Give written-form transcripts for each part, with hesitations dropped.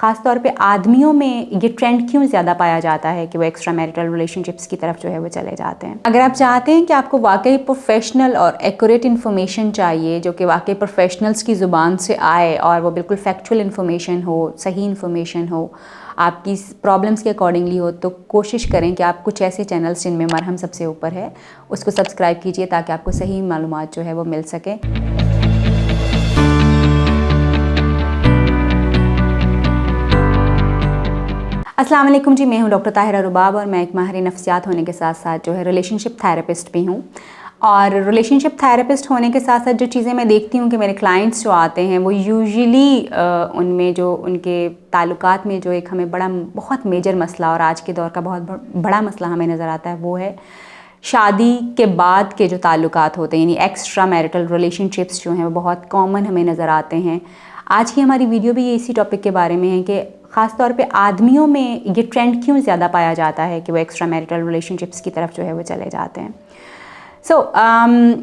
ख़ास तौर पे आदमियों में ये ट्रेंड क्यों ज़्यादा पाया जाता है कि वो एक्स्ट्रा मैरिटल रिलेशनशिप्स की तरफ जो है वो चले जाते हैं। अगर आप चाहते हैं कि आपको वाकई प्रोफेशनल और एक्यूरेट इन्फॉर्मेशन चाहिए जो कि वाकई प्रोफेशनल्स की ज़ुबान से आए और वो बिल्कुल फैक्चुअल इन्फॉर्मेशन हो, सही इन्फॉर्मेशन हो, आपकी प्रॉब्लम्स के अकॉर्डिंगली हो, तो कोशिश करें कि आप कुछ ऐसे चैनल्स जिनमें मरहम सबसे ऊपर है उसको सब्सक्राइब कीजिए ताकि आपको सही मालूमात जो है वो मिल सके। अस्सलाम वालेकुम जी, मैं हूं डॉक्टर ताहिरा रुबाब और मैं एक माहिर नफ्सियात होने के साथ साथ जो है रिलेशनशिप थेरेपिस्ट भी हूं। और रिलेशनशिप थेरेपिस्ट होने के साथ साथ जो चीज़ें मैं देखती हूं कि मेरे क्लाइंट्स जो आते हैं वो यूजुअली उनमें जो उनके ताल्लुकात में जो एक हमें बहुत मेजर मसला और आज के दौर का बहुत बड़ा मसला हमें नज़र आता है वो है शादी के बाद के जो ताल्लुकात होते हैं, यानी एक्स्ट्रा मैरिटल रिलेशनशिप्स जो हैं वो बहुत कॉमन हमें नज़र आते हैं। आज की हमारी वीडियो भी इसी टॉपिक के बारे में है कि ख़ास तौर पे आदमियों में ये ट्रेंड क्यों ज़्यादा पाया जाता है कि वो एक्स्ट्रा मैरिटल रिलेशनशिप्स की तरफ जो है वो चले जाते हैं।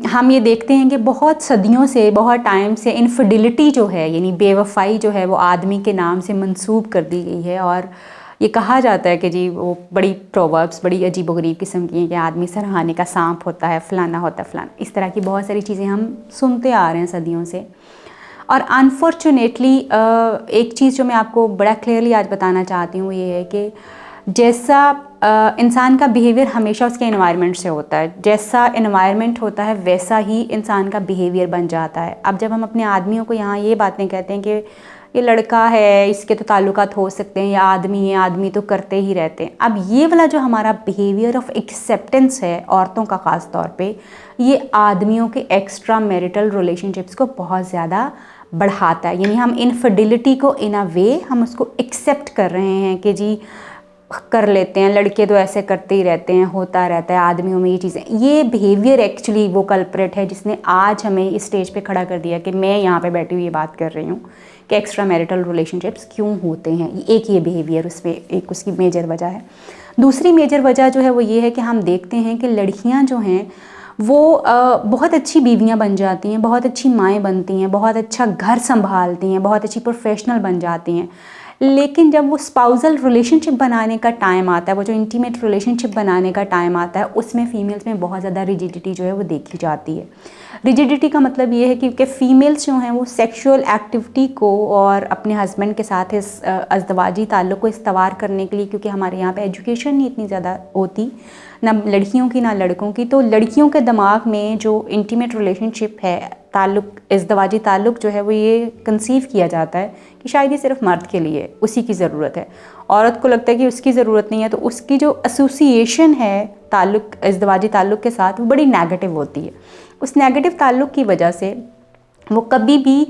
हम ये देखते हैं कि बहुत सदियों से, बहुत टाइम से इनफिडिलिटी जो है यानी बेवफाई जो है वो आदमी के नाम से मंसूब कर दी गई है। और ये कहा जाता है कि जी वो बड़ी प्रोवर्ब्स बड़ी अजीबोगरीब किस्म की हैं कि आदमी सरहाने का सांप होता है, फलाना होता है फलाना। इस तरह की बहुत सारी चीज़ें हम सुनते आ रहे हैं सदियों से। और अनफॉर्चुनेटली एक चीज़ जो मैं आपको बड़ा क्लियरली आज बताना चाहती हूँ ये है कि जैसा इंसान का बिहेवियर हमेशा उसके एनवायरनमेंट से होता है, जैसा एनवायरनमेंट होता है वैसा ही इंसान का बिहेवियर बन जाता है। अब जब हम अपने आदमियों को यहाँ ये बातें कहते हैं कि ये लड़का है, इसके तो ताल्लुकात हो सकते हैं, या आदमी है, आदमी तो करते ही रहते हैं। अब ये वाला जो हमारा बिहेवियर ऑफ एक्सेप्टेंस है औरतों का ख़ास तौर पे, ये आदमियों के एक्स्ट्रा मैरिटल रिलेशनशिप्स को बहुत ज़्यादा बढ़ाता है। यानी हम इनफिडिलिटी को इन अ वे हम उसको एक्सेप्ट कर रहे हैं कि जी कर लेते हैं, लड़के तो ऐसे करते ही रहते हैं, होता रहता है आदमियों में ये चीज़ें। ये बिहेवियर एक्चुअली वो कल्प्रेट है जिसने आज हमें इस स्टेज पे खड़ा कर दिया कि मैं यहाँ पे बैठी हुई ये बात कर रही हूँ कि एक्स्ट्रा मैरिटल रिलेशनशिप्स क्यों होते हैं। एक ये बिहेवियर उसमें एक उसकी मेजर वजह है। दूसरी मेजर वजह जो है वो ये है कि हम देखते हैं कि लड़कियाँ जो हैं वो बहुत अच्छी बीवियाँ बन जाती हैं, बहुत अच्छी माएँ बनती हैं, बहुत अच्छा घर संभालती हैं, बहुत अच्छी प्रोफेशनल बन जाती हैं। लेकिन जब वो स्पाउजल रिलेशनशिप बनाने का टाइम आता है, वो जो इंटीमेट रिलेशनशिप बनाने का टाइम आता है, उसमें फ़ीमेल्स में बहुत ज़्यादा रिजिडिटी जो है वो देखी जाती है। रिजिडिटी का मतलब ये है कि फीमेल्स जो हैं वो सेक्सुअल एक्टिविटी को और अपने हस्बैंड के साथ इस अज़दवाजी ताल्लुक़ को इस्तवार करने के लिए, क्योंकि हमारे यहाँ पे एजुकेशन नहीं इतनी ज़्यादा होती ना लड़कियों की ना लड़कों की, तो लड़कियों के दिमाग में जो इंटीमेट रिलेशनशिप है, ताल्लुक़, इज़दवाजी ताल्लुक़ जो है वो ये कंसीव किया जाता है कि शायद ये सिर्फ मर्द के लिए, उसी की ज़रूरत है। औरत को लगता है कि उसकी ज़रूरत नहीं है, तो उसकी जो एसोसिएशन है ताल्लुक़, इज़दवाजी ताल्लुक़ के साथ, वो बड़ी नेगेटिव होती है। उस नेगेटिव ताल्लुक़ की वजह से वो कभी भी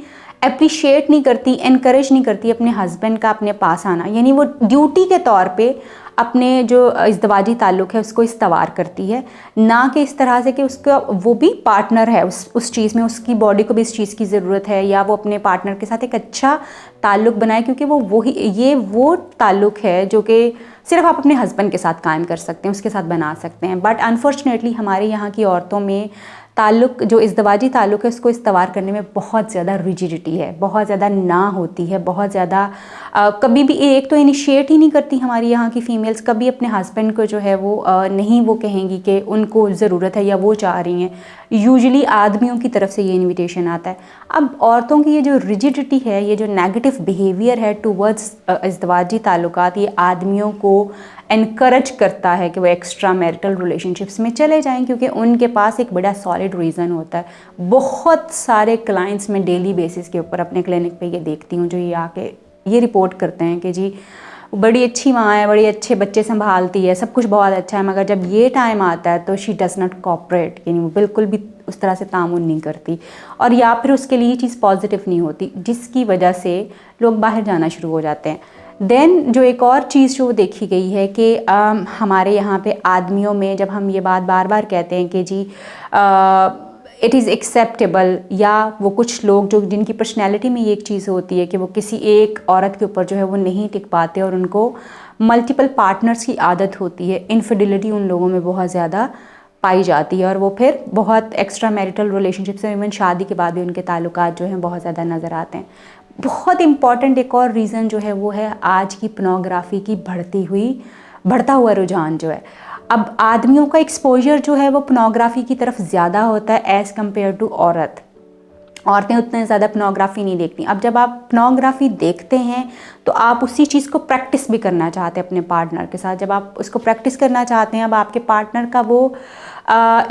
अप्रिशिएट नहीं करती, इनकरेज नहीं करती अपने हस्बैंड का अपने पास आना। यानी वो ड्यूटी के तौर पे अपने जो इज़दवाजी ताल्लुक़ है उसको इस्तवार करती है, ना कि इस तरह से कि उसका वो भी पार्टनर है उस चीज़ में, उसकी बॉडी को भी इस चीज़ की ज़रूरत है, या वो अपने पार्टनर के साथ एक अच्छा ताल्लुक़ बनाए, क्योंकि ये वो ताल्लुक़ है जो कि सिर्फ आप अपने हस्बैंड के साथ कायम कर सकते हैं, उसके साथ बना सकते हैं। बट अनफॉर्चुनेटली हमारे यहाँ की औरतों में ताल्लुक़, जो इज़दवाजी ताल्लुक़ है, उसको इस्तवार करने में बहुत ज़्यादा रिजिडिटी है, बहुत ज़्यादा ना होती है, बहुत ज़्यादा कभी भी एक तो इनिशिएट ही नहीं करती हमारी यहाँ की फ़ीमेल्स, कभी अपने हस्बैंड को जो है वो नहीं वो कहेंगी कि उनको ज़रूरत है या वो चाह रही हैं। यूजुअली आदमियों की तरफ से ये इन्विटेशन आता है। अब औरतों की ये जो रिजिडिटी है, ये जो नेगेटिव बिहेवियर है टूवर्ड्स इज़दवाजी ताल्लुकात, ये आदमियों को इनकरेज करता है कि वो एक्स्ट्रा मैरिटल रिलेशनशिप्स में चले जाएं, क्योंकि उनके पास एक बड़ा सॉलिड रीज़न होता है। बहुत सारे क्लाइंट्स में डेली बेसिस के ऊपर अपने क्लिनिक पे ये देखती हूँ जो ये आके ये रिपोर्ट करते हैं कि जी बड़ी अच्छी माँ है, बड़े अच्छे बच्चे संभालती है, सब कुछ बहुत अच्छा है, मगर जब ये टाइम आता है तो शी डज़ नॉट कोऑपरेट, यानी वो बिल्कुल भी उस तरह से तामुन नहीं करती, और या फिर उसके लिए ये चीज़ पॉजिटिव नहीं होती, जिसकी वजह से लोग बाहर जाना शुरू हो जाते हैं। देन जो एक और चीज़ जो देखी गई है कि हमारे यहाँ पे आदमियों में जब हम ये बात बार बार कहते हैं कि जी इट इज़ एक्सेप्टेबल, या वो कुछ लोग जो जिनकी पर्सनैलिटी में ये एक चीज़ होती है कि वो किसी एक औरत के ऊपर जो है वो नहीं टिक पाते और उनको मल्टीपल पार्टनर्स की आदत होती है, इनफिडिलिटी उन लोगों में बहुत ज़्यादा पाई जाती है, और वो फिर बहुत एक्स्ट्रा मैरिटल रिलेशनशिप से इवन शादी के बाद भी उनके ताल्लुकात जो हैं बहुत ज़्यादा नज़र आते हैं। बहुत इम्पॉर्टेंट एक और रीज़न जो है वो है आज की पोर्नोग्राफी की बढ़ता हुआ रुझान जो है। अब आदमियों का एक्सपोजर जो है वो पोर्नोग्राफी की तरफ ज़्यादा होता है एज़ कम्पेयर टू औरतें उतने ज़्यादा पोर्नोग्राफी नहीं देखती। अब जब आप पोर्नोग्राफी देखते हैं तो आप उसी चीज़ को प्रैक्टिस भी करना चाहते हैं अपने पार्टनर के साथ। जब आप उसको प्रैक्टिस करना चाहते हैं, अब आपके पार्टनर का वो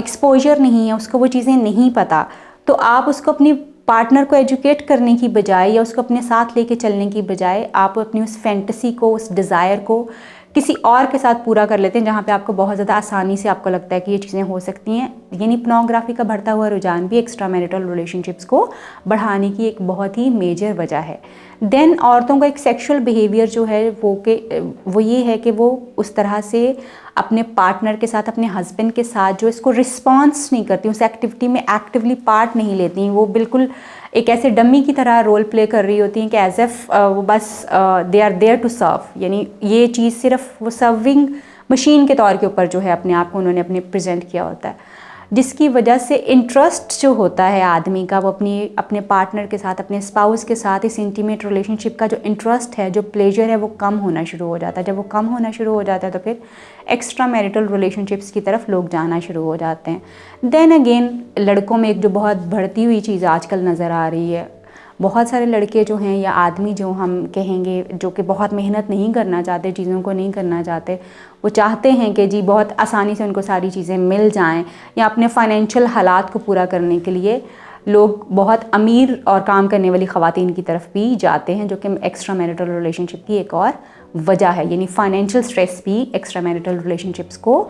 एक्सपोजर नहीं है, उसको वो चीज़ें नहीं पता, तो आप उसको अपनी पार्टनर को एजुकेट करने की बजाय या उसको अपने साथ लेके चलने की बजाय आप अपनी उस फैंटेसी को, उस डिज़ायर को किसी और के साथ पूरा कर लेते हैं, जहाँ पे आपको बहुत ज़्यादा आसानी से आपको लगता है कि ये चीज़ें हो सकती हैं। यानी पोर्नोग्राफी का बढ़ता हुआ रुझान भी एक्स्ट्रा मैरिटल रिलेशनशिप्स को बढ़ाने की एक बहुत ही मेजर वजह है। देन औरतों का एक सेक्सुअल बिहेवियर जो है वो ये है कि वो उस तरह से अपने पार्टनर के साथ, अपने हस्बैंड के साथ जो इसको रिस्पॉन्स नहीं करती, उस एक्टिविटी में एक्टिवली पार्ट नहीं लेती। वो बिल्कुल एक ऐसे डमी की तरह रोल प्ले कर रही होती हैं कि एज एफ वो बस they are there to serve. यानी ये चीज़ सिर्फ वो सर्विंग मशीन के तौर के ऊपर जो है अपने आप को उन्होंने अपने प्रेजेंट किया होता है, जिसकी वजह से इंटरेस्ट जो होता है आदमी का वो अपने पार्टनर के साथ, अपने स्पाउस के साथ इस इंटीमेट रिलेशनशिप का जो इंटरेस्ट है, जो प्लेजर है, वो कम होना शुरू हो जाता है। जब वो कम होना शुरू हो जाता है तो फिर एक्स्ट्रा मैरिटल रिलेशनशिप्स की तरफ लोग जाना शुरू हो जाते हैं। देन अगेन लड़कों में एक जो बहुत बढ़ती हुई चीज़ आजकल नज़र आ रही है, बहुत सारे लड़के जो हैं या आदमी जो हम कहेंगे जो कि बहुत मेहनत नहीं करना चाहते, चीज़ों को नहीं करना चाहते, वो चाहते हैं कि जी बहुत आसानी से उनको सारी चीज़ें मिल जाएं, या अपने फाइनेंशियल हालात को पूरा करने के लिए लोग बहुत अमीर और काम करने वाली ख़वातीन की तरफ भी जाते हैं, जो कि एक्स्ट्रा मैरिटल रिलेशनशिप की एक और वजह है। यानी फाइनेंशियल स्ट्रेस भी एक्स्ट्रा मैरिटल रिलेशनशिप्स को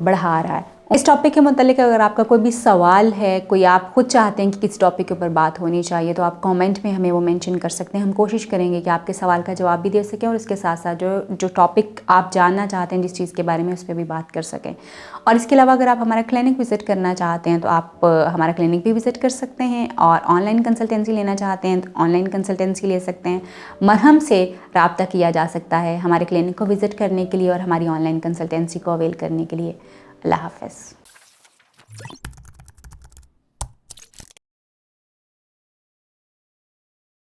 बढ़ा रहा है। इस टॉपिक के मतलब अगर आपका कोई भी सवाल है, कोई आप खुद चाहते हैं कि किस टॉपिक के ऊपर बात होनी चाहिए, तो आप कमेंट में हमें वो मेंशन कर सकते हैं। हम कोशिश करेंगे कि आपके सवाल का जवाब भी दे सकें और इसके साथ साथ जो टॉपिक आप जानना चाहते हैं जिस चीज़ के बारे में, उस पर भी बात कर सकें। और इसके अलावा अगर आप हमारा क्लिनिक विज़िट करना चाहते हैं तो आप हमारा क्लिनिक भी विज़िट कर सकते हैं, और ऑनलाइन कंसल्टेंसी लेना चाहते हैं तो ऑनलाइन कंसल्टेंसी ले सकते हैं। मरहम से रब्ता किया जा सकता है हमारे क्लिनिक को विज़िट करने के लिए और हमारी ऑनलाइन कंसल्टेंसी को अवेल करने के लिए। अल्लाह हाफ़िज़।